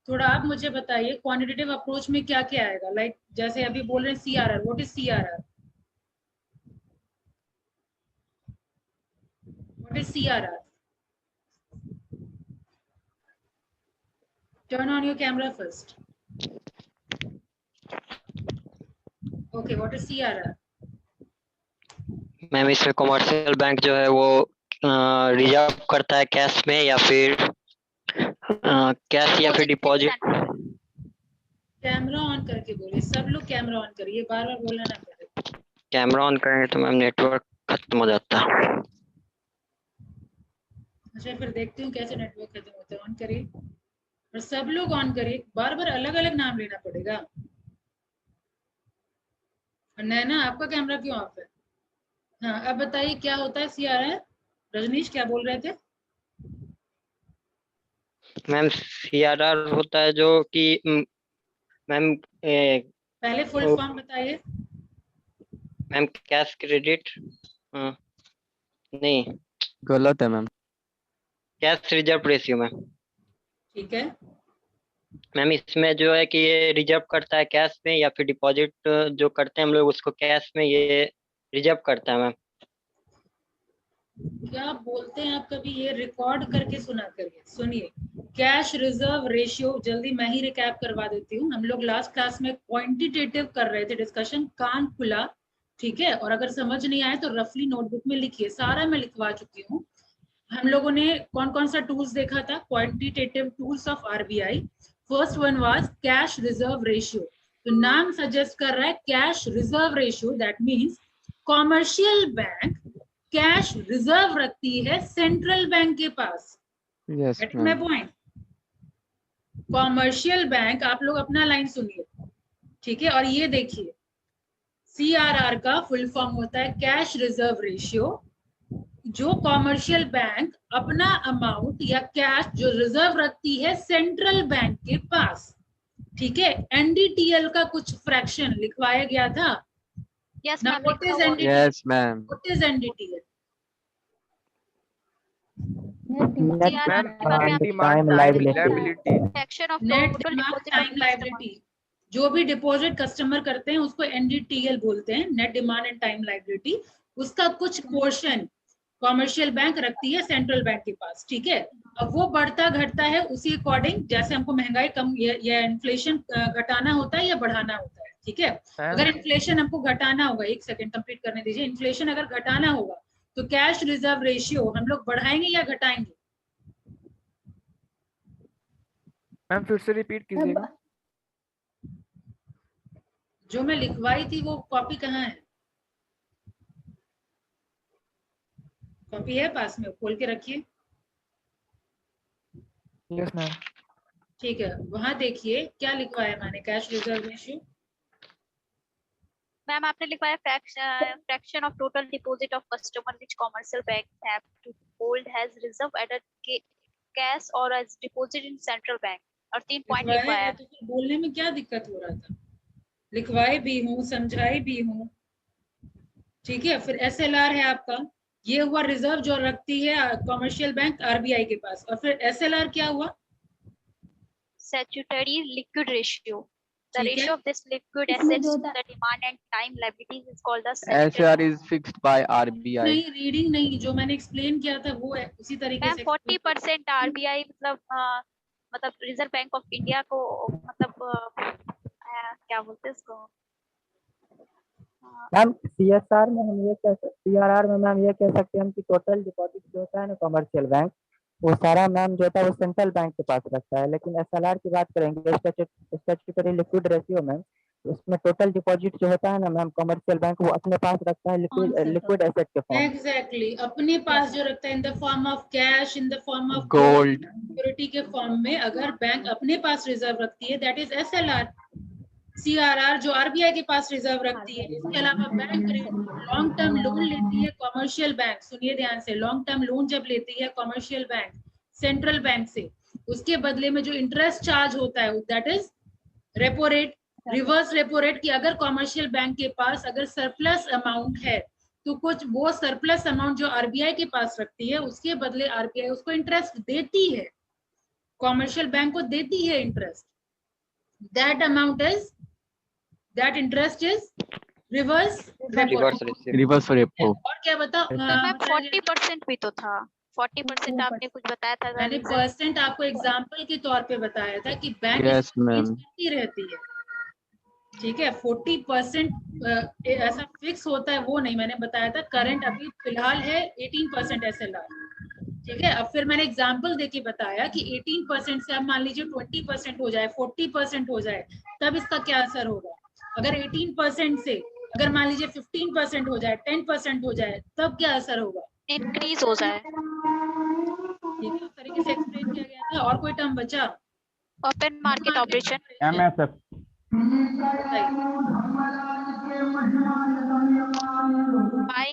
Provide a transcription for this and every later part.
थोड़ा आप मुझे बताइए क्वांटिटेटिव अप्रोच में क्या क्या आएगा, लाइक जैसे अभी बोल रहे हैं CRR, what is CRR, what is CRR? Turn on your camera first. Okay, what is CRR? Ma'am इसमें कॉमर्शियल बैंक जो है वो रिजर्व करता है कैश में या फिर कैश या फिर डिपॉजिट। कैमरा ऑन करके बोलिए, सब लोग कैमरा ऑन करिए, बार बार बोलना ना पड़े. कैमरा ऑन करेंगे तो मैम नेटवर्क खत्म हो जाता है। अच्छा, फिर देखती हूँ कैसे नेटवर्क खत्म होता है. ऑन करिए और सब लोग ऑन करिए, बार बार अलग अलग नाम लेना पड़ेगा. और नैना आपका कैमरा क्यों ऑफ है? हाँ, अब बताइए क्या होता है CRR. रजनीश क्या बोल रहे थे? मैम सीआरआर होता है जो कि मैम पहले फुल फॉर्म बताइए. मैम कैश क्रेडिट नहीं, गलत है ma'am. Cash reserve ratio ma'am. ठीक है. मैम इसमें जो है कि ये रिजर्व करता है कैश में या फिर डिपॉजिट जो करते हैं हम लोग उसको कैश में ये रिजर्व करता है मैम। क्या बोलते हैं आप, कभी ये रिकॉर्ड करके सुना करिए. सुनिए, कैश रिजर्व रेशियो, जल्दी मैं ही रिकैप करवा देती हूँ. हम लोग लास्ट क्लास में क्वांटिटेटिव कर रहे थे डिस्कशन, कान खुला. ठीक है, और अगर समझ नहीं आए तो रफली नोटबुक में लिखिए, सारा मैं लिखवा चुकी हूँ. हम लोगों ने कौन कौन सा टूल्स देखा था, quantitative tools of RBI. First one was cash reserve ratio. तो नाम सजेस्ट कर रहा है cash reserve ratio, that means commercial bank cash reserve रखती है सेंट्रल बैंक के पास. Yes get my ma'am. Point. Commercial bank, आप लोग अपना लाइन सुनिए, ठीक है, और ये देखिए CRR का फुल फॉर्म होता है कैश रिजर्व रेशियो. जो कॉमर्शियल बैंक अपना अमाउंट या कैश जो रिजर्व रखती है सेंट्रल बैंक के पास. ठीक है, NDTL का कुछ फ्रैक्शन लिखवाया गया था. Yes Now ma'am, what is लिखा हुआ है। NDTL? Yes ma'am. What is NDTL? Demand time liability. Fraction of net total demand deposit time of liability. जो भी डिपॉजिट कस्टमर करते हैं उसको NDTL बोलते हैं, net demand and time liability. उसका कुछ पोर्शन कॉमर्शियल बैंक रखती है सेंट्रल बैंक के पास. ठीक है, अब वो बढ़ता घटता है उसी अकॉर्डिंग, जैसे हमको महंगाई कम या इन्फ्लेशन घटाना होता है या बढ़ाना होता है. ठीक है, अगर इन्फ्लेशन हमको घटाना होगा, एक सेकंड कंप्लीट करने दीजिए, इन्फ्लेशन अगर घटाना होगा तो कैश रिजर्व रेशियो हम लोग बढ़ाएंगे या घटाएंगे? मैम फिर से रिपीट कीजिएगा। जो मैं लिखवाई थी वो कॉपी कहाँ है? कॉपी है पास में, खोल के रखिए. Yes ma'am. ठीक है, वहां देखिए क्या लिखवाया मैंने, कैश रिजर्व रेशियो. मैम आपने लिखवाया fraction of total deposit of customer which commercial bank have to hold has reserve at cash और as deposit in central bank, और 3 पॉइंट लिखवाया है. तो फिर बोलने में क्या दिक्कत हो रहा था? लिखवाई भी हूँ, समझाई भी हूँ. ठीक है, फिर SLR है आपका, ये हुआ रिजर्व जो रखती है कॉमर्शियल बैंक RBI के पास. और फिर SLR क्या हुआ? Statutory liquid ratio. The ठीक है. ratio of this liquid assets to the demand and time liabilities is called the SLR statutory. is fixed by RBI. नहीं, रीडिंग नहीं, जो मैंने एक्सप्लेन किया था वो है उसी तरीके मैम से. 40% RBI मतलब रिजर्व बैंक ऑफ इंडिया को मतलब क्या बोलते हैं इसको मैम CSR में हम ये कह सकते, CRR में मैम ये कह सकते हैं हम कि टोटल डिपॉजिट जो होता है ना कमर्शियल बैंक, वो सारा मैम जो होता है वो सेंट्रल बैंक के पास रखता है. लेकिन SLR की बात करेंगे, स्टैट्यूटरी लिक्विड रेशियो मैम, उसमें टोटल डिपॉजिट जो होता है ना मैम कमर्शियल बैंक वो अपने पास रखता है लिक्विड एसेट के फॉर्म. एग्जैक्टली, अपने पास जो रखता है in the form of cash, in the form of gold, security के फॉर्म में. अगर बैंक अपने पास रिजर्व रखती है दैट इज SLR. CRR जो RBI के पास रिजर्व रखती है. इसके अलावा बैंक लॉन्ग टर्म लोन लेती है कॉमर्शियल बैंक, सुनिए ध्यान से, लॉन्ग टर्म लोन जब लेती है कॉमर्शियल बैंक सेंट्रल बैंक से, उसके बदले में जो इंटरेस्ट चार्ज होता है that is repo rate, reverse repo rate. कि अगर कॉमर्शियल बैंक के पास अगर सरप्लस अमाउंट है तो कुछ वो सरप्लस अमाउंट जो RBI के पास रखती है उसके बदले RBI उसको इंटरेस्ट देती है. कॉमर्शियल बैंक को देती है interest, that interest is reverse reverse ratio. Reverse repo. और क्या बताओ तो मैम 40% भी तो था, 40% आपने कुछ बताया था। मैंने परसेंट आपको एग्जाम्पल के तौर पे बताया था कि बैंक Yes, ma'am. करती रहती है, ठीक है। 40% ऐसा फिक्स होता है वो नहीं, मैंने बताया था करंट अभी फिलहाल है 18% SLR, ठीक है। अब फिर मैंने एग्जाम्पल देके बताया कि 18% से अब मान लीजिए 20% हो जाए, 40% हो जाए, तब इसका क्या असर होगा। अगर 18% से अगर मान लीजिए 15% हो जाए, 10% हो जाए, तब क्या असर होगा, इंक्रीज हो जाए। ठीक है। इस तरीके से एक्सप्लेन किया गया था। और कोई टर्म बचा? Open market operation, MSF।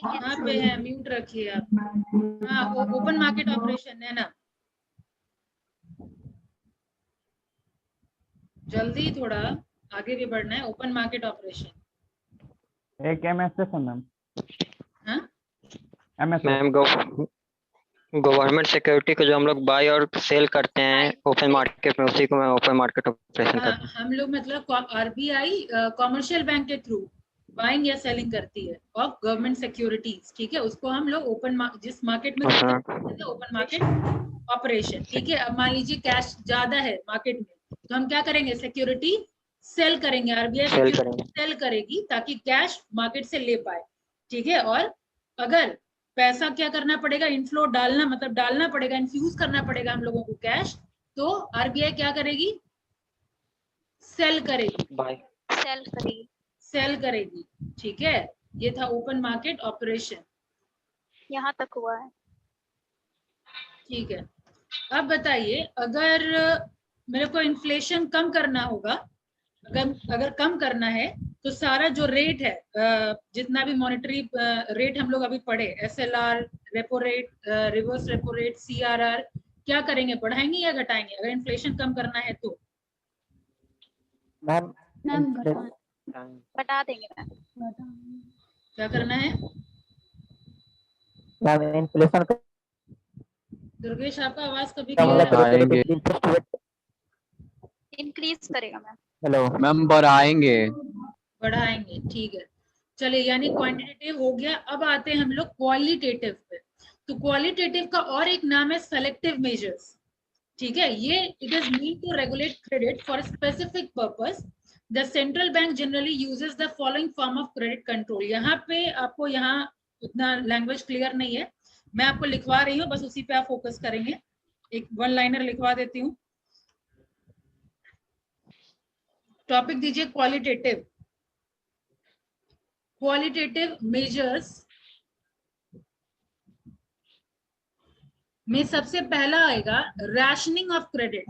कहाँ पे है, म्यूट रखिए आप। हाँ, ओपन मार्केट ऑपरेशन है ना, जल्दी थोड़ा आगे भी बढ़ना है। ओपन मार्केट ऑपरेशन एक MSF है मैम। हाँ MSF। मैम गवर्नमेंट सिक्योरिटी को जो हम लोग बाय और सेल करते हैं ओपन मार्केट में, उसी को मैं ओपन मार्केट ऑपरेशन हाँ, करते हैं। हम लोग मतलब RBI कॉमर्शियल बैंक के थ्रू बाइंग या सेलिंग करती है ऑफ गवर्नमेंट सिक्योरिटीज, ठीक है। उसको हम लोग जिस मार्केट में ओपन मार्केट ऑपरेशन, ठीक है। अब मान लीजिए कैश ज्यादा है मार्केट में, तो हम क्या करेंगे, सिक्योरिटी सेल करेंगे, RBI सेल करेगी ताकि कैश मार्केट से ले पाए, ठीक है। और अगर पैसा क्या करना पड़ेगा, इनफ्लो डालना, मतलब डालना पड़ेगा, इन्फ्यूज करना पड़ेगा हम लोगों को कैश, तो RBI क्या करेगी, सेल करेगी, सेल करेगी, ठीक है। ये था ओपन मार्केट ऑपरेशन, यहाँ तक हुआ है। ठीक है। अब बताइए, अगर मेरे को इन्फ्लेशन कम करना होगा, अगर कम करना है, तो सारा जो रेट है, जितना भी मॉनेटरी रेट हम लोग अभी पढ़े, SLR, repo rate, reverse repo rate, CRR, क्या करेंगे, बढ़ाएंगे या घटाएंगे अगर इन्फ्लेशन कम करना है तो? मैम बता देंगे मैम। क्या करना है मैम इन्फ्लेशन दुर्गेश, आपका आवाज कभी बढ़ाएंगे। इंक्रीज करेगा मैम। हेलो मैम बढ़ाएंगे। बढ़ाएंगे, ठीक है। चलिए, यानी क्वांटिटेटिव हो गया। अब आते हैं हम लोग क्वालिटेटिव पे। तो क्वालिटेटिव का और एक नाम है सेलेक्टिव मेजर्स, ठीक है। ये it is mean to regulate credit for specific purpose. The central bank generally uses the following form of credit control. यहाँ पे आपको यहाँ उतना लैंग्वेज क्लियर नहीं है, मैं आपको लिखवा रही हूँ, बस उसी पे आप फोकस करेंगे। एक वन लाइनर लिखवा देती हूँ। टॉपिक दीजिए क्वालिटेटिव। क्वालिटेटिव मेजर्स में सबसे पहला आएगा rationing of credit.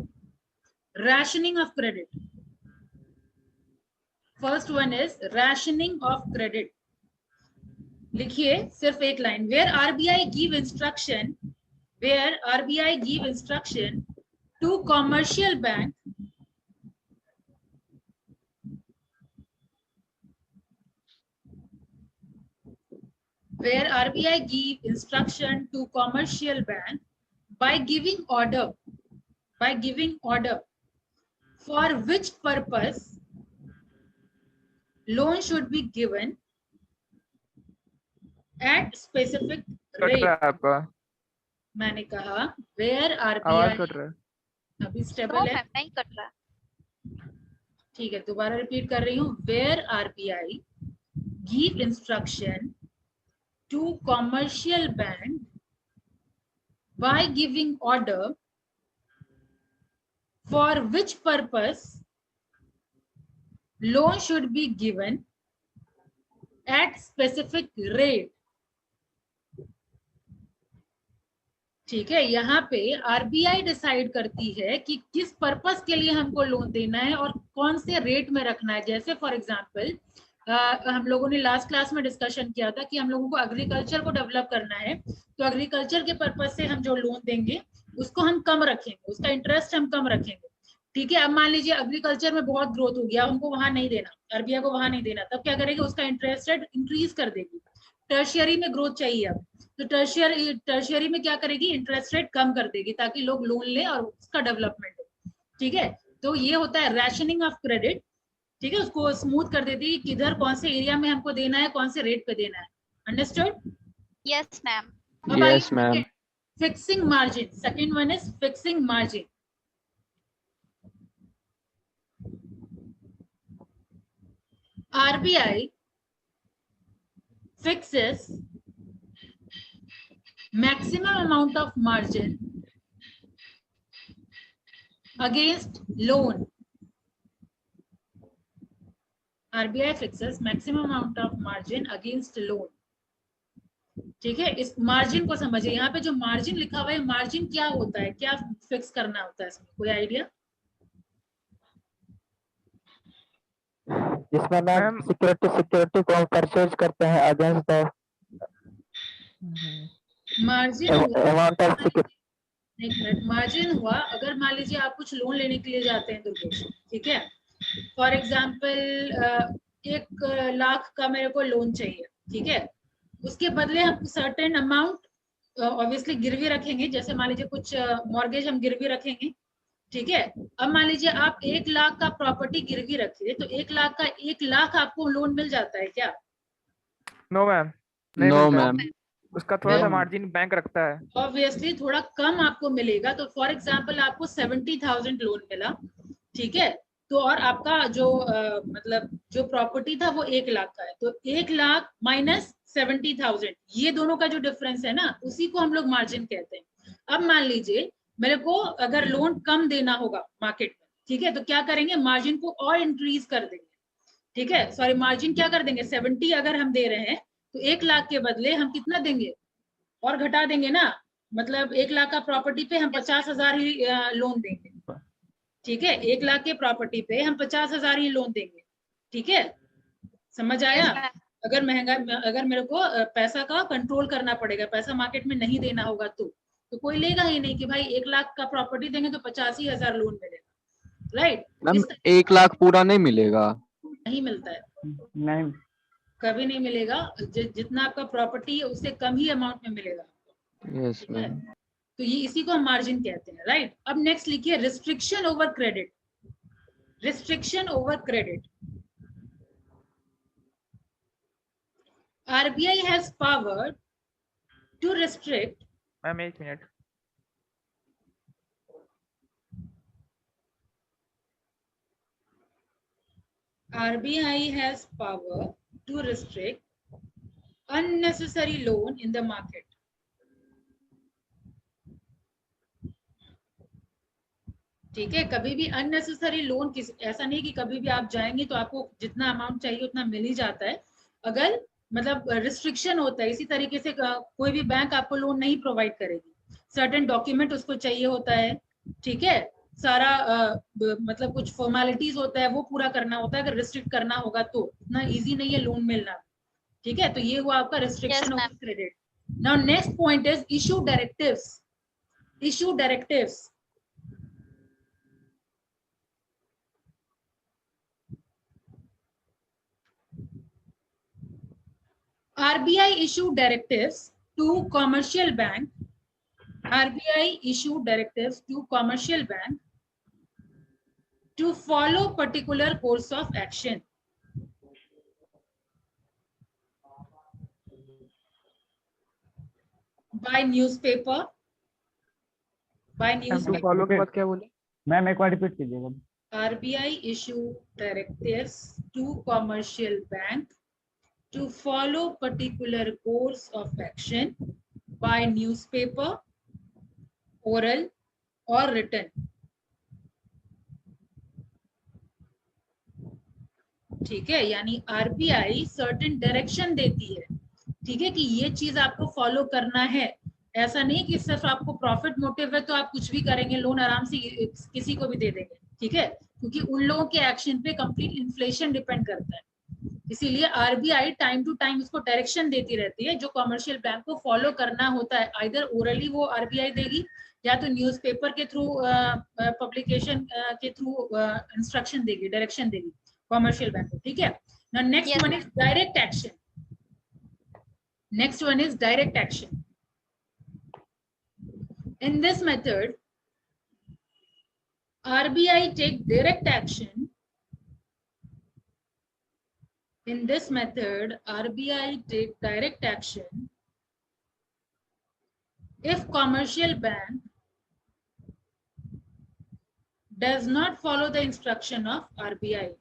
Rationing of credit, first one is rationing of credit. लिखिए सिर्फ एक line, where RBI give instruction, where RBI give instruction to commercial bank where RBI give instruction to commercial bank by giving order for which purpose loan should be given at specific cut rate। रहा है आपका मैंने कहा where आवाज RBI, cut रहा है। अभी no stable है, मैम नहीं कट रहा। ठीक है। दोबारा रिपीट कर रही हूँ, where RBI give instruction to commercial bank by giving order for which purpose loan should be given at specific rate, ठीक है। यहाँ पे RBI डिसाइड करती है कि किस पर्पस के लिए हमको लोन देना है और कौन से रेट में रखना है। जैसे फॉर एग्जांपल हम लोगों ने लास्ट क्लास में डिस्कशन किया था कि हम लोगों को एग्रीकल्चर को डेवलप करना है, तो एग्रीकल्चर के पर्पस से हम जो लोन देंगे उसको हम कम रखेंगे, उसका इंटरेस्ट हम कम रखेंगे, ठीक है। अब मान लीजिए एग्रीकल्चर में बहुत ग्रोथ हो गया, हमको वहां नहीं देना, RBI को वहां नहीं देना, तब क्या करेगी, उसका इंटरेस्ट रेट इंक्रीज कर देगी, टर्शियरी में ग्रोथ चाहिए अब, तो टर्शियरी में क्या करेगी, इंटरेस्ट रेट कम कर देगी ताकि लोग लोन ले और उसका डेवलपमेंट हो। ठीक है, तो ये होता है रैशनिंग ऑफ क्रेडिट। ठीक है, उसको स्मूथ कर देती है किधर कौन से एरिया में हमको देना है, कौन से रेट पे देना है। Understood? Yes, ma'am. Yes, ma'am. Fixing margin, second one is fixing margin. RBI fixes maximum amount of margin against loan. RBI fixes maximum amount of margin against loan. ठीक है, इस मार्जिन को समझिए। यहाँ पे जो मार्जिन लिखा हुआ है, मार्जिन क्या होता है, क्या फिक्स करना होता है इसमें, कोई आइडिया? जिसमें मैम सिक्योरिटी को परचेज करते हैं against the margin amount of security. एक मिनट, मार्जिन हुआ अगर मान लीजिए आप कुछ लोन लेने के लिए जाते हैं दुर्गेश, ठीक है, फॉर एग्जाम्पल 1 लाख का मेरे को लोन चाहिए, ठीक है, उसके बदले हम सर्टेन अमाउंट ऑब्वियसली गिरवी रखेंगे, जैसे मान लीजिए कुछ मॉर्गेज हम गिरवी रखेंगे। ठीक है, अब मान लीजिए आप 1 लाख का प्रॉपर्टी गिरवी रखिए, तो 1 लाख का 1 लाख आपको लोन मिल जाता है क्या? No ma'am, No, ma'am. उसका थोड़ा सा Ma'am. मार्जिन बैंक रखता है। ऑब्वियसली थोड़ा कम आपको मिलेगा। तो फॉर एग्जांपल आपको 70,000 लोन मिला, ठीक है, तो और आपका जो मतलब जो प्रॉपर्टी था वो 1 लाख का है, तो 1 लाख माइनस 70,000, ये दोनों का जो डिफरेंस है ना, उसी को हम लोग मार्जिन कहते हैं। अब मान लीजिए मेरे को अगर लोन कम देना होगा मार्केट में, ठीक है, तो क्या करेंगे, मार्जिन को और इंक्रीज कर देंगे। ठीक है, सॉरी, मार्जिन क्या कर देंगे, 70 अगर हम दे रहे हैं तो 1 लाख के बदले हम कितना देंगे, और घटा देंगे ना, मतलब 1 लाख का प्रॉपर्टी पे हम 50,000 ही लोन देंगे। ठीक है, 1 लाख के प्रॉपर्टी पे हम 50,000 ही लोन देंगे। ठीक है, समझ आया? अगर अगर मेरे को पैसा का कंट्रोल करना पड़ेगा, पैसा मार्केट में नहीं देना होगा तो कोई लेगा ही नहीं कि भाई 1 लाख का प्रॉपर्टी देंगे तो 85,000 लोन मिलेगा, राइट? मैम 1 लाख पूरा नहीं मिलेगा। नहीं मिलता है, नहीं, कभी नहीं मिलेगा। जितना आपका प्रॉपर्टी है उससे कम ही अमाउंट में मिलेगा। यस ठीक है, मैम। तो ये इसी को हम मार्जिन कहते हैं, राइट? अब नेक्स्ट लिखिए restriction over credit. Restriction over credit, RBI has power to restrict ma'am 1 minute. RBI has power to restrict unnecessary loan in the market. ठीक है, कभी भी अननेसेसरी लोन ऐसा नहीं कि कभी भी आप जाएंगे तो आपको जितना अमाउंट चाहिए उतना मिल ही जाता है। अगर मतलब रिस्ट्रिक्शन होता है, इसी तरीके से कोई भी बैंक आपको लोन नहीं प्रोवाइड करेगी, सर्टेन डॉक्यूमेंट उसको चाहिए होता है। ठीक है, सारा मतलब कुछ फॉर्मेलिटीज होता है वो पूरा करना होता है। अगर रिस्ट्रिक्ट करना होगा तो इतना इजी नहीं है लोन मिलना। ठीक है, तो ये हुआ आपका restriction of credit. Now next point is issue directives. Issue directives, RBI issued directives to commercial bank. RBI issued directives to commercial bank to follow particular course of action. By newspaper. By newspaper. Follow के बाद क्या बोले ma'am एक बार repeat कीजिएगा। RBI issued directives to commercial bank to follow particular course of action by newspaper, oral or written. ठीक है, यानी RBI certain direction देती है, ठीक है, कि ये चीज आपको फॉलो करना है। ऐसा नहीं कि सिर्फ आपको प्रॉफिट मोटिव है तो आप कुछ भी करेंगे, लोन आराम से किसी को भी दे देंगे। ठीक है, क्योंकि उन लोगों के एक्शन पे कंप्लीट इन्फ्लेशन डिपेंड करता है, इसीलिए RBI टाइम टू टाइम उसको डायरेक्शन देती रहती है जो कमर्शियल बैंक को फॉलो करना होता है। आइदर ओरली वो RBI देगी या तो न्यूज़पेपर के थ्रू, पब्लिकेशन के थ्रू इंस्ट्रक्शन देगी, डायरेक्शन देगी कमर्शियल बैंक को। ठीक है, now next one is direct action. Next one is direct action. In this method, RBI take direct action. In this method, RBI take direct action if commercial bank does not follow the instruction of RBI.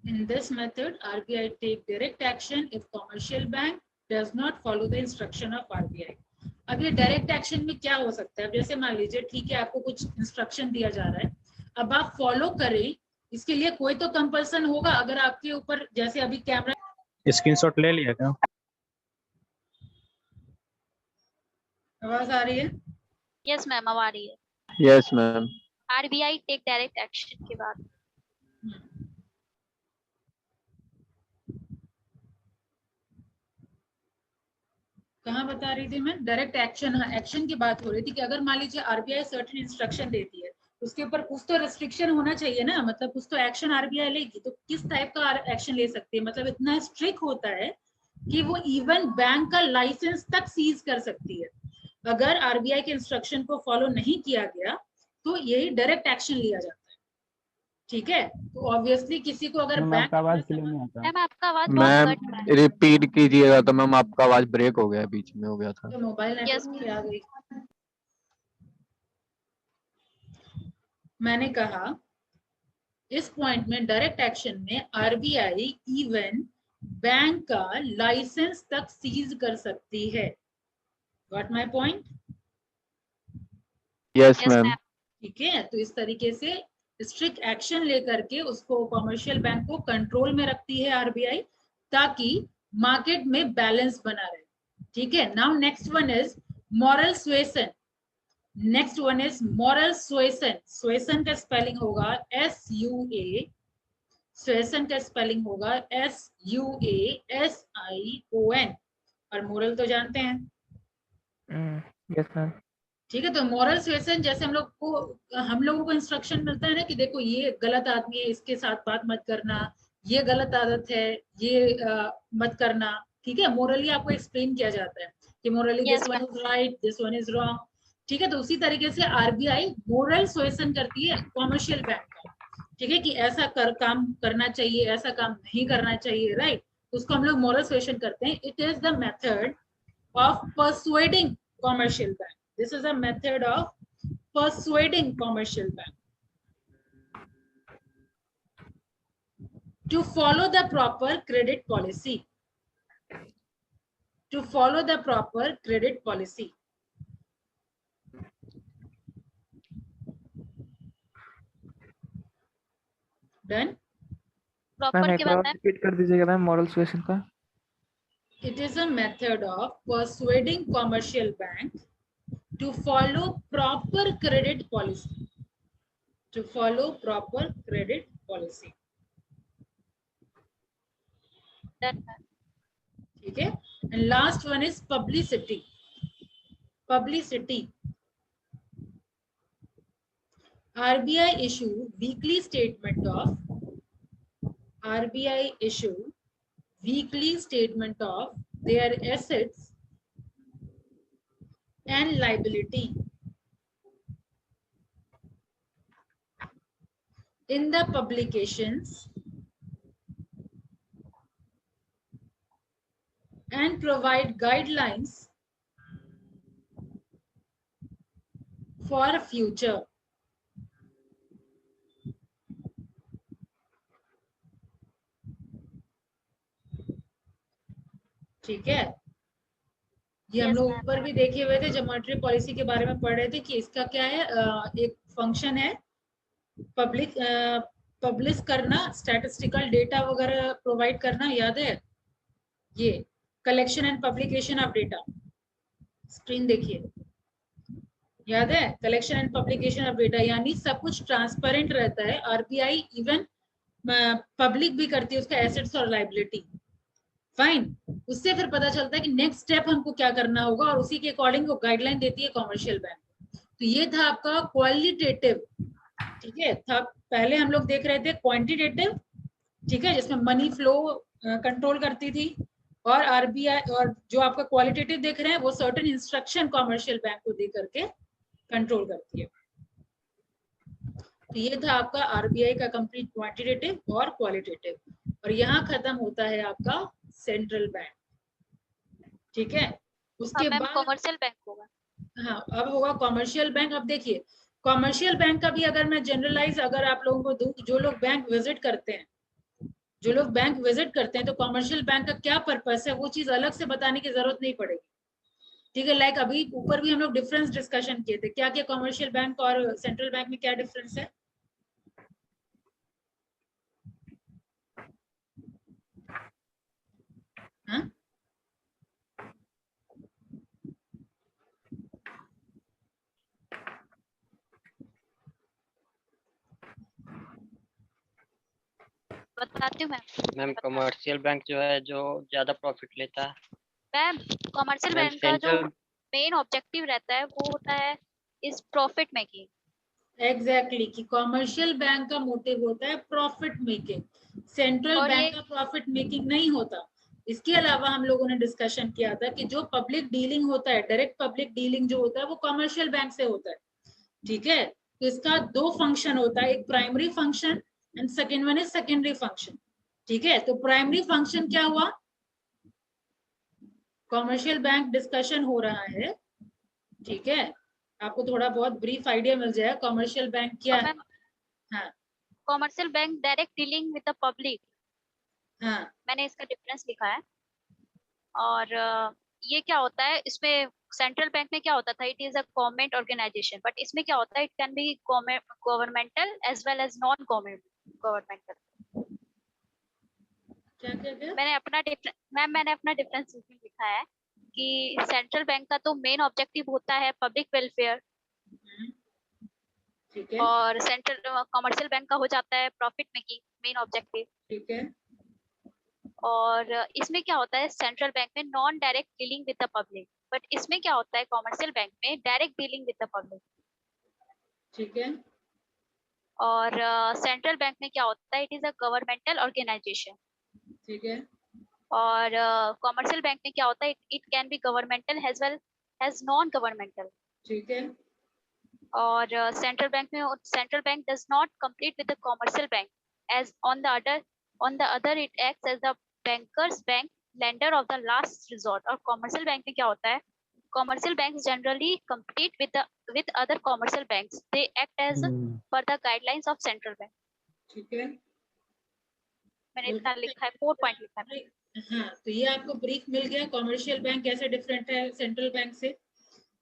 In this method, RBI take direct action if commercial bank does not follow the instruction of RBI. अब ये direct action में क्या हो सकता है? अब जैसे मान लीजिए ठीक है, आपको कुछ इंस्ट्रक्शन दिया जा रहा है, अब आप फॉलो करें, इसके लिए कोई तो कंपल्सन होगा. अगर आपके ऊपर जैसे अभी कैमरा स्क्रीनशॉट ले लिया क्या? आवाज आ रही है? यस मैम, अब आ रही है. Yes ma'am. RBI take direct action के बाद. कहाँ बता रही थी मैं? Direct action. हाँ, एक्शन की बात हो रही थी कि अगर मान लीजिए आरबीआई सर्टेन इंस्ट्रक्शन देती है, उसके ऊपर कुछ तो रेस्ट्रिक्शन होना चाहिए ना, मतलब कुछ तो एक्शन आरबीआई लेगी. तो किस टाइप का एक्शन ले सकती है? मतलब इतना स्ट्रिक्ट होता है कि वो इवन बैंक का लाइसेंस तक सीज कर सकती है. अगर आरबीआई के इंस्ट्रक्शन को फॉलो नहीं किया गया तो यही डायरेक्ट एक्शन लिया जाता है. ठीक है, तो ऑब्वियसली किसी को अगर बैंक आपका आवाज क्लियर नहीं आता. मैम आपका आवाज मैम बहुत कट रहा है. रिपीट कीजिएगा. तो मैम आपका आवाज ब्रेक हो गया, बीच में हो गया था. तो मोबाइल Yes, नेटवर्क पे आ गई. मैंने कहा इस पॉइंट में डायरेक्ट एक्शन में आरबीआई इवन बैंक का लाइसेंस तक सीज कर सकती है. Got my point? Yes yes ma'am. Ma'am. ठीक है, तो इस तरीके से स्ट्रिक्ट एक्शन लेकर के उसको कॉमर्शियल बैंक को कंट्रोल में रखती है आरबीआई, ताकि मार्केट में बैलेंस बना रहे. ठीक है, now next one is moral suasion. Next one is moral suasion. Suasion का स्पेलिंग होगा SUA. सुएसन का स्पेलिंग होगा SUASION. और मोरल तो जानते हैं. Yes ma'am. ठीक है, तो मॉरल सुएसन जैसे हम लोगों को इंस्ट्रक्शन मिलता है ना कि देखो ये गलत आदमी है, इसके साथ बात मत करना, ये गलत आदत है, ये मत करना. ठीक है, मोरली आपको एक्सप्लेन किया जाता है कि morally this one is right, this one is wrong. ठीक है, तो उसी तरीके से आरबीआई मोरल सुएसन करती है कॉमर्शियल बैंक का. ठीक है, कि ऐसा काम करना चाहिए, ऐसा काम नहीं करना चाहिए. राइट, उसको हम लोग मोरल सुएसन करते हैं. It is the method of persuading commercial bank. This is a method of persuading commercial bank to follow the proper credit policy. To follow the proper credit policy. Done? Ma'am proper एक के बार बाद ma'am. Repeat कर दीजिएगा ma'am moral सुएसन का. It is a method of persuading commercial bank to follow proper credit policy. To follow proper credit policy. Done, ma'am. ठीक है, and last one is publicity. Publicity. RBI issue weekly statement of their assets and liability in the publications and provide guidelines for future. ठीक है, ये हम Yes, लोग ma'am. ऊपर भी देखे हुए थे जब मॉनेटरी पॉलिसी के बारे में पढ़ रहे थे कि इसका क्या है. एक फंक्शन है पब्लिश करना, स्टैटिस्टिकल डेटा वगैरह प्रोवाइड करना. याद है? ये collection and publication of data. Screen देखिए, याद है? Collection and publication of data, यानी सब कुछ ट्रांसपेरेंट रहता है. आरबीआई इवन पब्लिक भी करती है उसका एसेट्स और लाइबिलिटी. फाइन, उससे फिर पता चलता है कि नेक्स्ट स्टेप हमको क्या करना होगा और उसी के अकॉर्डिंग वो गाइडलाइन देती है कॉमर्शियल बैंक. तो ये था आपका क्वालिटेटिव. ठीक है, था पहले हम लोग देख रहे थे क्वांटिटेटिव. ठीक है, जिसमें मनी फ्लो कंट्रोल करती थी, और आरबीआई, और जो आपका क्वालिटेटिव देख रहे हैं वो सर्टेन इंस्ट्रक्शन कॉमर्शियल बैंक को दे करके कंट्रोल करती है। तो ये था आपका आरबीआई का कंप्लीट क्वांटिटेटिव और क्वालिटेटिव, और यहाँ खत्म होता है आपका सेंट्रल बैंक। ठीक है, उसके मैम बाद कॉमर्शियल बैंक होगा। हाँ, अब होगा कॉमर्शियल बैंक। अब देखिए, कॉमर्शियल बैंक का भी अगर मैं जनरलाइज अगर आप लोगों को दूं, जो लोग बैंक विजिट करते हैं, तो कॉमर्शियल बैंक का क्या पर्पस है वो चीज अलग से बताने की जरूरत नहीं पड़ेगी। ठीक है, लाइक अभी ऊपर भी हम लोग डिफरेंस डिस्कशन किए थे, क्या क्या कॉमर्शियल बैंक और सेंट्रल बैंक में क्या डिफरेंस है। हाँ, बताती हूँ मैम कमर्शियल बैंक जो है जो ज्यादा प्रॉफिट लेता है। मैम कमर्शियल मैम बैंक का जो सेंट्रल मेन ऑब्जेक्टिव रहता है वो होता है इज प्रॉफिट मेकिंग। एग्जैक्टली, कि कॉमर्शियल बैंक का मोटिव होता है प्रॉफिट मेकिंग, सेंट्रल और बैंक ये का प्रॉफिट मेकिंग नहीं होता। इसके अलावा हम लोगों ने डिस्कशन किया था कि जो पब्लिक डीलिंग होता है, डायरेक्ट पब्लिक डीलिंग जो होता है वो कमर्शियल बैंक से होता है। ठीक है, तो इसका दो फंक्शन होता है, एक primary function and second one is secondary function. ठीक है, तो प्राइमरी फंक्शन क्या हुआ, कॉमर्शियल बैंक डिस्कशन हो रहा है। ठीक है, आपको थोड़ा बहुत ब्रीफ आइडिया मिल जाए कॉमर्शियल बैंक क्या है। हाँ commercial bank direct dealing with the public, हाँ, मैंने इसका डिफरेंस लिखा है। और ये क्या होता है, इसमें सेंट्रल बैंक में क्या होता था, it is a government organisation, but इसमें क्या होता है, it can be governmental as well as non governmental. क्या क्या क्या, मैंने अपना डिफरेंस लिखा है कि सेंट्रल बैंक का तो मेन ऑब्जेक्टिव होता है पब्लिक वेलफेयर, ठीक है और सेंट्रल कमर्शियल बैंक का हो जाता है प्रॉफिट मेकिंग मेन ऑब्जेक्टिव। ठीक है, और इसमें क्या होता है, सेंट्रल बैंक में non direct dealing with the public, but इसमें क्या होता है कमर्शियल बैंक में direct dealing with the public. ठीक है, और सेंट्रल बैंक में क्या होता है, it is a governmental organisation. ठीक है, और कमर्शियल बैंक में क्या होता है, it can be governmental as well as non governmental. ठीक है, और central bank does not compete with the commercial bank, as on the other it acts as the banker's bank, lender of the last resort। और commercial bank में क्या होता है, commercial banks generally compete with other commercial banks, they act as per the guidelines of central bank। ठीक है, मैंने इतना लिखा है, 4 पॉइंट लिखा है। हाँ, तो ये आपको ब्रीफ मिल गया कॉमर्शियल बैंक कैसे डिफरेंट है सेंट्रल बैंक से।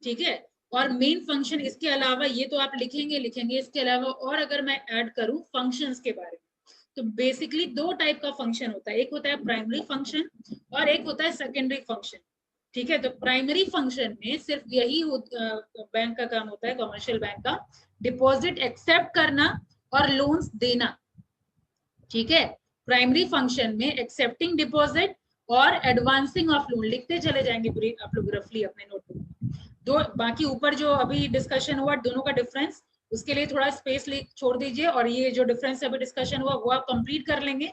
ठीक है, और मेन फंक्शन इसके अलावा, ये तो आप लिखेंगे, इसके अलावा और अगर मैं ऐड करूं फंक्शंस के बारे में, तो बेसिकली दो टाइप का फंक्शन होता है, एक होता है प्राइमरी फंक्शन और एक होता है सेकेंडरी फंक्शन। ठीक है, तो प्राइमरी फंक्शन में सिर्फ यही बैंक का काम होता है, कमर्शियल बैंक का, डिपॉजिट एक्सेप्ट करना और लोन्स देना। ठीक है, प्राइमरी फंक्शन में एक्सेप्टिंग डिपॉजिट और एडवांसिंग ऑफ लोन, लिखते चले जाएंगे ब्रीफ आप लोग रफली अपने नोटबुक में। दो बाकी ऊपर जो अभी डिस्कशन हुआ दोनों का डिफरेंस, उसके लिए थोड़ा स्पेस छोड़ दीजिए, और ये जो डिफरेंस अभी डिस्कशन हुआ वो आप कंप्लीट कर लेंगे।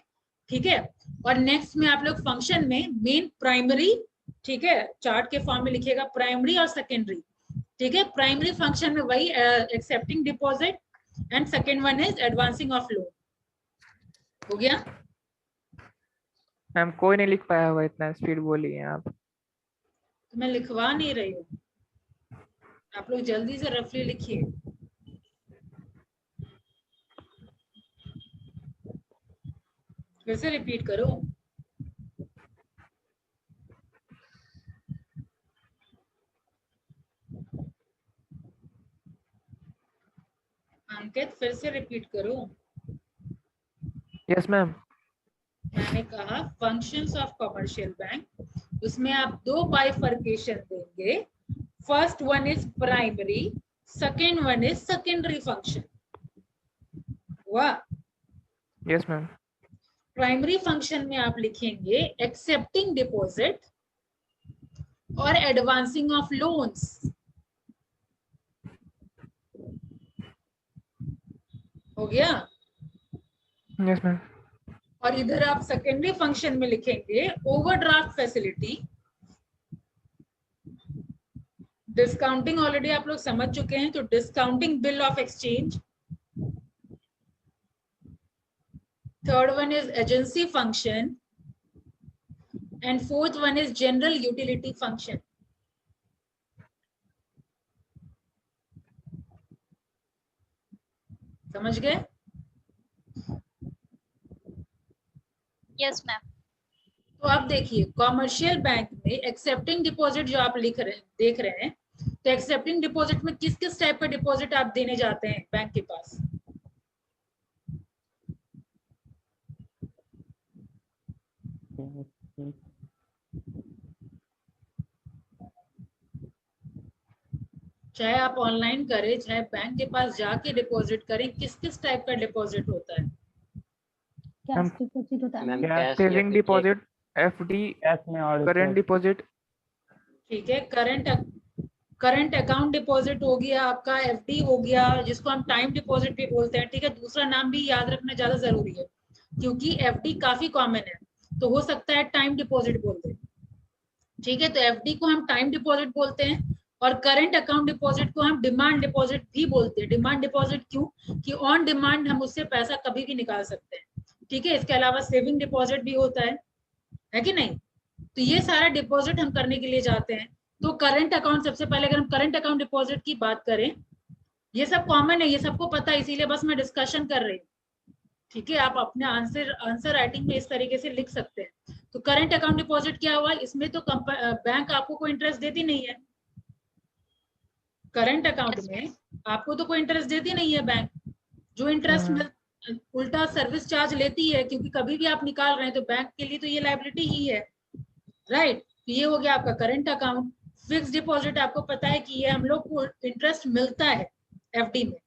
ठीक है, और नेक्स्ट में आप लोग फंक्शन में मेन प्राइमरी, ठीक है, चार्ट के फॉर्म में लिखिएगा प्राइमरी और सेकेंडरी। ठीक है, प्राइमरी फंक्शन में वही accepting deposit and second one is advancing of loan. हो गया मैम कोई नहीं लिख पाया होगा, इतना स्पीड बोलिए आप। तो मैं लिखवा नहीं रही हूँ, आप लोग जल्दी से रफली लिखिए। फिर से रिपीट करो। अंकित फिर से रिपीट करो। Yes ma'am. मैंने कहा फंक्शंस ऑफ कमर्शियल बैंक, उसमें आप दो बाइफर्केशन देंगे, first one is primary, second one is secondary function. हुआ? Yes ma'am. प्राइमरी फंक्शन में आप लिखेंगे एक्सेप्टिंग डिपॉजिट और एडवांसिंग ऑफ लोन्स। हो गया? Yes ma'am. और इधर आप सेकेंडरी फंक्शन में लिखेंगे ओवरड्राफ्ट फैसिलिटी। डिस्काउंटिंग ऑलरेडी आप लोग समझ चुके हैं, तो discounting bill of exchange. Third one is agency function and fourth one is general utility function. समझ गए? Yes, ma'am. तो आप देखिए कॉमर्शियल बैंक में एक्सेप्टिंग डिपॉजिट जो आप देख रहे हैं, तो एक्सेप्टिंग डिपॉजिट में किस किस टाइप का डिपॉजिट आप देने जाते हैं बैंक के पास? चाहे आप ऑनलाइन करें चाहे बैंक के पास जाके डिपॉजिट करें, किस किस टाइप का डिपॉजिट होता है? मैम कैश डिपॉजिट होता है मैम मैम। कैश या सेविंग फिर चेक। डिपॉजिट, एफडी, कैश में और करंट डिपॉजिट। ठीक है, करंट अकाउंट डिपॉजिट हो गया आपका, एफडी हो गया, जिसको हम टाइम डिपॉजिट भी बोलते हैं। ठीक है, दूसरा नाम भी याद रखना ज्यादा जरूरी है क्योंकि एफडी काफी कॉमन है, तो हो सकता है टाइम डिपॉजिट बोलते हैं। ठीक है, तो एफडी को हम टाइम डिपॉजिट बोलते हैं और करंट अकाउंट डिपॉजिट को हम डिमांड डिपॉजिट भी बोलते हैं। डिमांड डिपॉजिट क्यों? कि ऑन डिमांड हम उससे पैसा कभी भी निकाल सकते हैं। ठीक है, इसके अलावा सेविंग डिपॉजिट भी होता है कि नहीं? तो ये सारा डिपॉजिट हम करने के लिए जाते हैं। तो करंट अकाउंट, सबसे पहले अगर हम करंट अकाउंट डिपॉजिट की बात करें, ये सब कॉमन है, ये सबको पता है, इसीलिए बस मैं डिस्कशन कर रही हूँ। ठीक है, आप अपने आंसर राइटिंग में इस तरीके से लिख सकते हैं। तो करंट अकाउंट डिपॉजिट क्या हुआ? इसमें तो बैंक आपको कोई इंटरेस्ट देती नहीं है। करंट अकाउंट में आपको तो कोई इंटरेस्ट देती नहीं है बैंक। जो इंटरेस्ट उल्टा सर्विस चार्ज लेती है, क्योंकि कभी भी आप निकाल रहे हैं तो बैंक के लिए तो ये लायबिलिटी ही है, राइट? तो ये हो गया आपका करंट अकाउंट। फिक्स डिपॉजिट आपको पता है कि ये हम लोग को इंटरेस्ट मिलता है एफडी में।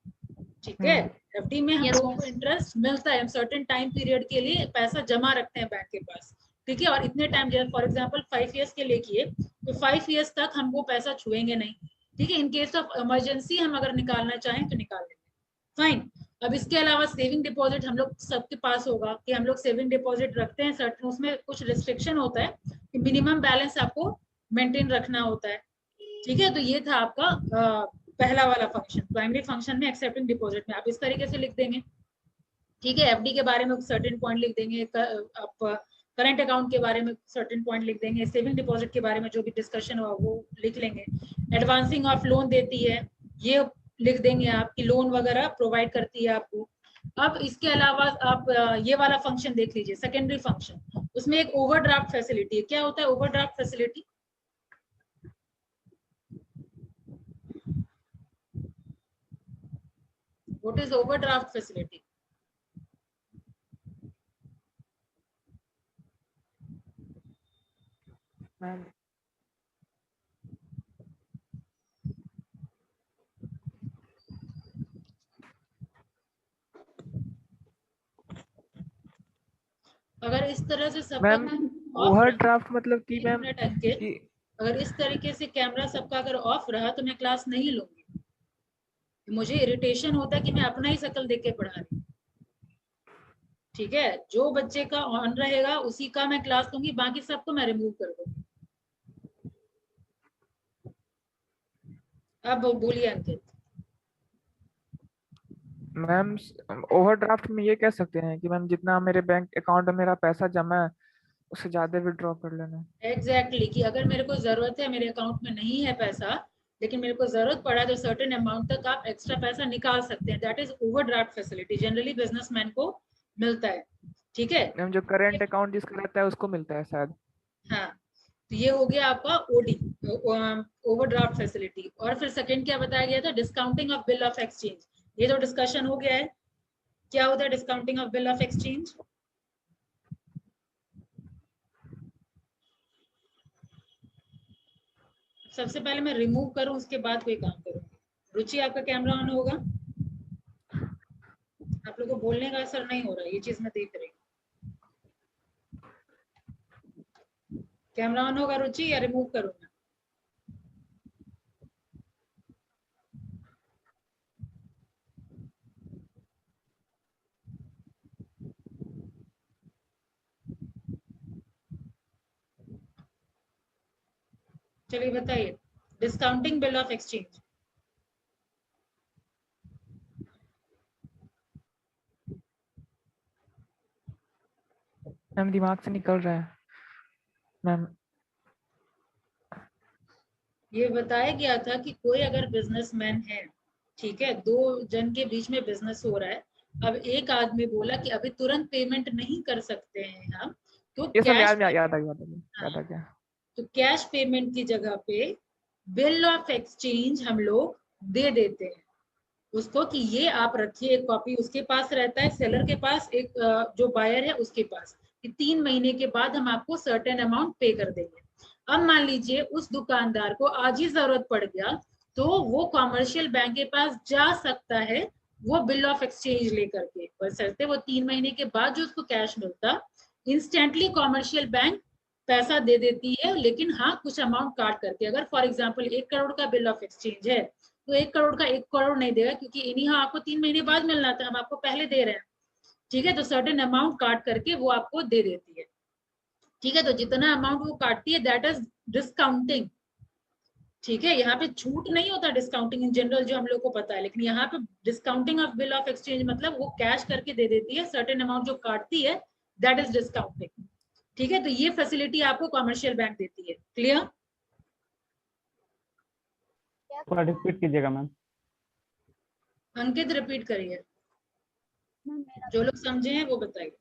ठीक है, एफडी में हम Yes, लोगों ma'am. को इंटरेस्ट मिलता है, हम सर्टेन टाइम पीरियड के लिए पैसा जमा रखते हैं बैंक के पास। ठीक है, और इतने टाइम, जैसे फॉर एग्जांपल 5 इयर्स के लिए किए तो 5 इयर्स तक हम वो पैसा छुएंगे नहीं। ठीक है, इन केस ऑफ इमरजेंसी हम अगर निकालना चाहें तो निकाल लेंगे, फाइन। अब इसके अलावा सेविंग डिपॉजिट हम लोग सबके पास होगा कि हम लोग सेविंग डिपॉजिट रखते हैं, सर्टेन उसमें कुछ रिस्ट्रिक्शन होता है कि मिनिमम बैलेंस आपको मेंटेन रखना होता है। ठीक है, तो ये था आपका पहला वाला फंक्शन, प्राइमरी फंक्शन में एक्सेप्टिंग डिपॉजिट में आप इस तरीके से लिख देंगे। ठीक है, एफडी के बारे में सर्टेन पॉइंट लिख देंगे, आप करंट अकाउंट के बारे में सर्टेन पॉइंट लिख देंगे, सेविंग डिपॉजिट के बारे में जो भी डिस्कशन हुआ वो लिख लेंगे। एडवांसिंग ऑफ लोन देती है ये लिख देंगे आप, कि लोन वगैरह प्रोवाइड करती है आपको। अब इसके अलावा आप ये वाला फंक्शन देख लीजिए, सेकेंडरी फंक्शन, उसमें एक ओवरड्राफ्ट फैसिलिटी है। क्या होता है overdraft facility? What is overdraft facility? Ma'am अगर इस तरह से सबका मैम ऑफ ओवरड्राफ्ट मतलब कि मैम मिनट अंकित, कि अगर इस तरीके से कैमरा सबका अगर ऑफ रहा तो मैं क्लास नहीं लूंगी। मुझे इरिटेशन होता है कि मैं अपना ही शक्ल देख के पढ़ा रही हूँ। ठीक है, जो बच्चे का ऑन रहेगा उसी का मैं क्लास लूंगी, बाकी सबको मैं रिमूव कर दूंगी। अब बोलिए अंकित। मैम ओवरड्राफ्ट में ये कह सकते हैं कि मैम जितना मेरे बैंक अकाउंट में मेरा पैसा जमा है उससे ज्यादा विड्रॉ कर लेना। एग्जैक्टली कि अगर मेरे को जरूरत है, मेरे अकाउंट में नहीं है पैसा, लेकिन मेरे को जरूरत पड़ा तो सर्टेन अमाउंट तक आप एक्स्ट्रा पैसा निकाल सकते हैं। That is overdraft facility, generally businessman को मिलता है। ठीक है, मैम जो करंट अकाउंट जिसका रहता है उसको मिलता है शायद। हाँ, तो ये हो गया आपका ओडी, ओवरड्राफ्ट फैसिलिटी। और फिर सेकंड क्या बताया गया था? Discounting of bill of exchange. ये तो डिस्कशन हो गया है। क्या होता है discounting of bill of exchange? सबसे पहले मैं रिमूव करूं, उसके बाद कोई काम करूंगी। रुचि आपका कैमरा ऑन होगा? आप लोगों को बोलने का असर नहीं हो रहा है, ये चीज मैं देख रही हूँ। कैमरा ऑन होगा रुचि, या रिमूव करूँ मैं? चलिए बताइए, discounting bill of exchange. Ma'am दिमाग से निकल रहा है मैम। ये बताया गया था कि कोई अगर बिजनेसमैन है, ठीक है, दो जन के बीच में बिजनेस हो रहा है, अब एक आदमी बोला कि अभी तुरंत पेमेंट नहीं कर सकते हैं हम, तो ये सब कैश, याद आ गया। तो कैश पेमेंट की जगह पे बिल ऑफ एक्सचेंज हम लोग दे देते हैं उसको कि ये आप रखिए, एक कॉपी उसके पास रहता है, सेलर के पास, एक जो बायर है उसके पास, कि 3 महीने के बाद हम आपको सर्टेन अमाउंट पे कर देंगे। अब मान लीजिए उस दुकानदार को आज ही जरूरत पड़ गया, तो वो कॉमर्शियल बैंक के पास जा सकता है वो बिल ऑफ एक्सचेंज लेकर के, बशर्ते वो 3 महीने के बाद जो उसको कैश मिलता, इंस्टेंटली कॉमर्शियल बैंक पैसा दे देती है, लेकिन हाँ कुछ अमाउंट काट करके। अगर फॉर एग्जाम्पल 1 करोड़ का बिल ऑफ एक्सचेंज है, तो 1 करोड़ का 1 करोड़ नहीं देगा, क्योंकि इन्हीं आपको 3 महीने बाद मिलना था, हम आपको पहले दे रहे हैं, ठीक है, तो सर्टेन अमाउंट काट करके वो आपको दे देती है, ठीक है। तो जितना अमाउंट वो काटती है दैट इज डिस्काउंटिंग, ठीक है। यहाँ पे छूट नहीं होता डिस्काउंटिंग इन जनरल, जो हम लोग को पता है, लेकिन यहाँ पे discounting of bill of exchange मतलब वो कैश करके दे देती है, सर्टेन अमाउंट जो काटती है दैट इज डिस्काउंटिंग, ठीक है। तो ये फैसिलिटी आपको कॉमर्शियल बैंक देती है। क्लियर? थोड़ा रिपीट कीजिएगा मैम। अंकित रिपीट करिए, जो लोग समझे हैं वो बताइए।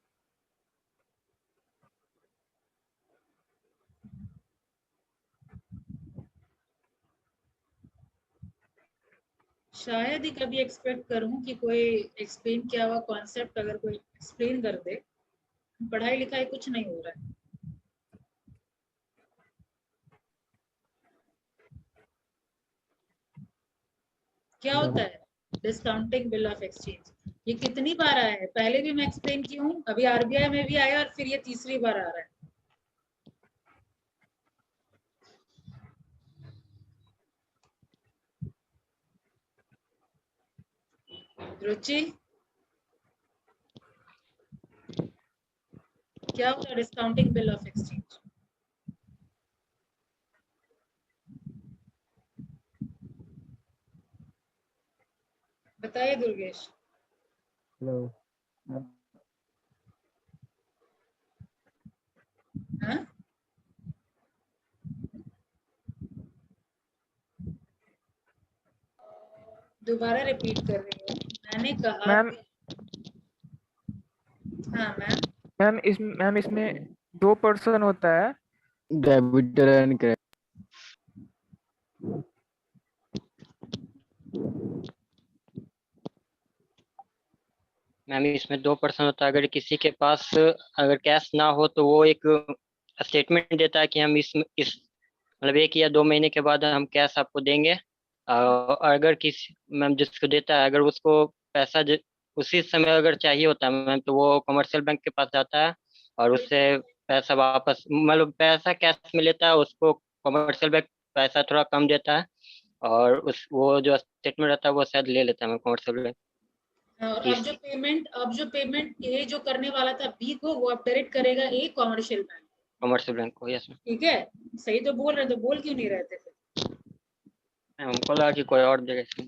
शायद ही कभी एक्सपेक्ट करूं कि कोई एक्सप्लेन किया हुआ कॉन्सेप्ट अगर कोई एक्सप्लेन कर दे। पढ़ाई लिखाई कुछ नहीं हो रहा है। क्या होता है डिस्काउंटिंग बिल ऑफ एक्सचेंज? ये कितनी बार आया है? पहले भी मैं एक्सप्लेन की हूँ, अभी आरबीआई में भी आया और फिर ये तीसरी बार आ रहा है। रुचि, क्या होता है डिस्काउंटिंग बिल ऑफ एक्सचेंज? बताइए दुर्गेश। हेलो। हाँ, दोबारा रिपीट कर रही हूँ, मैंने कहा मैम हाँ मैम, मैम इसमें 2 पर्सन होता है। Debtor and credit. मैम इसमें 2% होता है। अगर किसी के पास अगर कैश ना हो तो वो एक स्टेटमेंट देता है कि हम इस मतलब 1 या 2 महीने के बाद हम कैश आपको देंगे। और अगर किसी मैम जिसको देता है अगर उसको पैसा उसी समय अगर चाहिए होता है मैम, तो वो कमर्शियल बैंक के पास जाता है और उससे पैसा वापस मतलब पैसा कैश में लेता है। उसको कमर्शियल बैंक पैसा थोड़ा कम देता है और उस वो जो स्टेटमेंट रहता है वो शायद ले लेता है मैम कमर्शियल बैंक। और अब जो पेमेंट ए जो करने वाला था बी को, वो अब डायरेक्ट करेगा a commercial bank, commercial bank को। यस ठीक है। सही तो बोल रहे, तो बोल क्यों नहीं रहते फिर? मैम, हमको लगा कि कोई और देगा इसमें।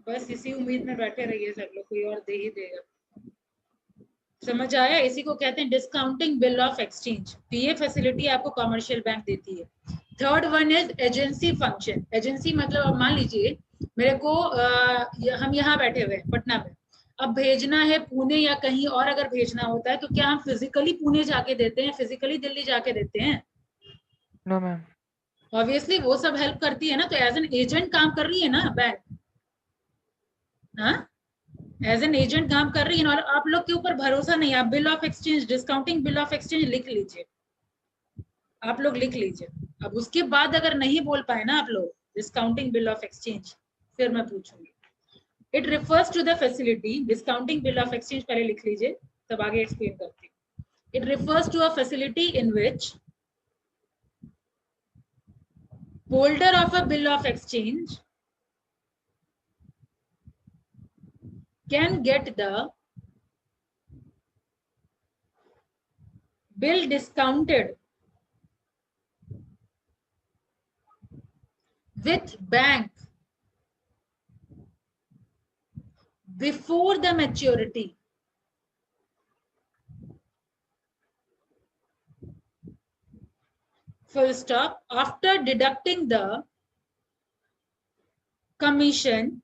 बस इसी उम्मीद में बैठे रहिए सब लोग, कोई और दे ही देगा। समझ आया? इसी को कहते हैं डिस्काउंटिंग बिल ऑफ एक्सचेंज। ये फैसिलिटी आपको कमर्शियल बैंक देती है। Third one is agency function. Agency मतलब अब मान लीजिए मेरे को हम यहाँ बैठे हुए हैं पटना में, अब भेजना है पुणे या कहीं और अगर भेजना होता है, तो क्या हम फिजिकली पुणे जाके देते हैं, फिजिकली दिल्ली जाके देते हैं? No ma'am. ऑब्वियसली वो सब हेल्प करती है ना, तो एज एन एजेंट काम कर रही है ना बैंक, हाँ, एज एन एजेंट काम कर रही है। और आप लोग के ऊपर भरोसा नहीं, आप bill of exchange, discounting bill of exchange लिख लीजिए, आप लोग लिख लीजिए। अब उसके बाद अगर नहीं बोल पाए ना आप लोग डिस्काउंटिंग बिल ऑफ एक्सचेंज, फिर मैं पूछूंगी। It refers to the facility, discounting bill of exchange पहले लिख लीजिए, तब आगे एक्सप्लेन करती हूँ। It refers to a facility in which holder of a bill of exchange can get the bill discounted with bank before the maturity full stop after deducting the commission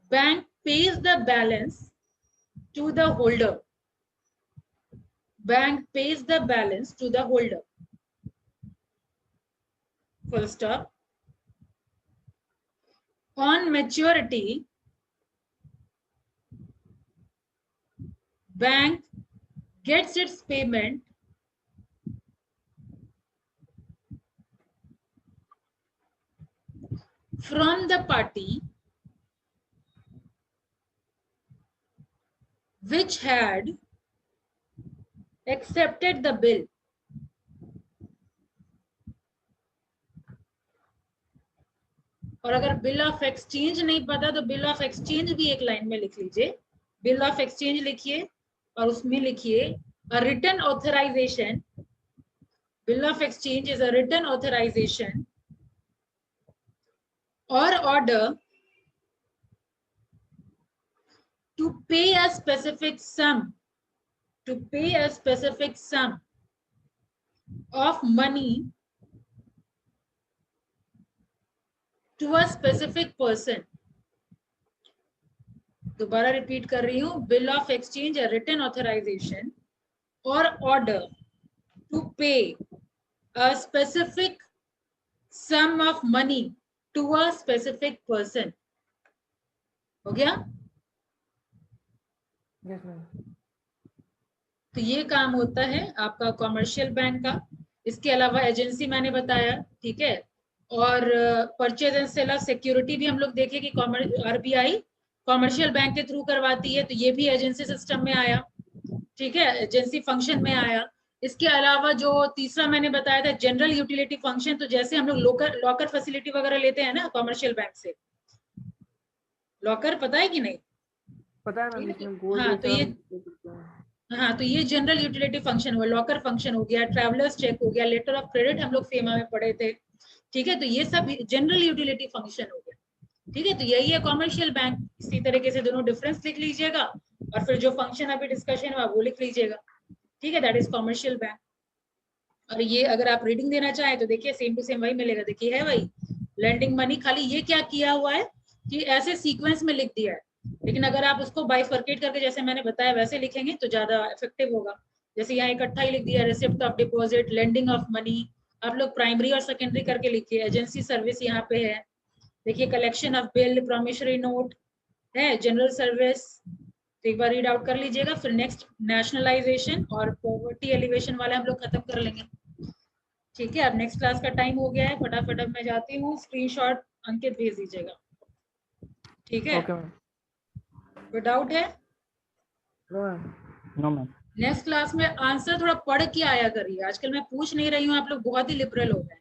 bank pays the balance to the holder. Bank pays the balance to the holder. Full stop. On maturity, bank gets its payment from the party which had accepted the bill. और अगर bill of exchange नहीं पता तो bill of exchange भी एक line में लिख लीजिए. बिल ऑफ एक्सचेंज लिखिए और उसमें लिखिए a written authorization. Bill of exchange is a written authorization or order to pay a specific sum, of money to a specific person. दोबारा रिपीट कर रही हूँ. Bill of exchange a written authorization or order to pay a specific sum of money to a specific person. हो गया? Yes, ma'am. तो ये काम होता है आपका कॉमर्शियल बैंक का. इसके अलावा एजेंसी मैंने बताया, ठीक है. और purchase and sale of security भी हम लोग देखे कि आरबीआई कॉमर्शियल बैंक के थ्रू करवाती है, तो ये भी एजेंसी सिस्टम में आया, ठीक है, एजेंसी फंक्शन में आया. इसके अलावा जो तीसरा मैंने बताया था जनरल यूटिलिटी फंक्शन, तो जैसे हम लोग लॉकर फैसिलिटी वगैरह लेते हैं ना कॉमर्शियल बैंक से, लॉकर पता है कि नहीं? पता है मैम, इसमें गोल्ड. हाँ, तो ये जनरल यूटिलिटी फंक्शन हुआ, लॉकर फंक्शन हो गया, ट्रैवलर्स चेक हो गया, लेटर ऑफ क्रेडिट हम लोग फेमा में पढ़े थे, ठीक है. तो ये सब जनरल यूटिलिटी फंक्शन हो गया, ठीक है. तो यही है कॉमर्शियल बैंक. इसी तरीके से दोनों डिफरेंस लिख लीजिएगा और फिर जो फंक्शन अभी डिस्कशन हुआ वो लिख लीजिएगा, ठीक है. That is commercial bank. और ये अगर आप रीडिंग देना चाहें तो देखिए सेम टू सेम वही मिलेगा. देखिए है वही लेंडिंग मनी, खाली ये क्या किया हुआ है कि ऐसे सीक्वेंस में लिख दिया है, लेकिन अगर आप उसको बाइफर्केट करके जैसे मैंने बताया वैसे लिखेंगे तो ज्यादा इफेक्टिव होगा. जैसे यहाँ इकट्ठा ही लिख दिया, receipt of deposit, lending of money, आप लोग प्राइमरी और सेकेंडरी करके लिखिए. एजेंसी सर्विस यहाँ पे है, देखिए collection of bill, promissory note है, जनरल सर्विस. तो एक बार रीड आउट कर लीजिएगा. फिर नेक्स्ट नेशनलाइजेशन और पॉवर्टी एलिवेशन वाले हम लोग खत्म कर लेंगे, ठीक है. अब नेक्स्ट क्लास का टाइम हो गया है, फटाफट अब मैं जाती हूँ. स्क्रीनशॉट अंकित भेज दीजिएगा, ठीक है. कोई डाउट है? No ma'am. नेक्स्ट क्लास में आंसर थोड़ा पढ़ के आया करिए. आजकल मैं पूछ नहीं रही हूँ, आप लोग बहुत ही लिबरल हो गए.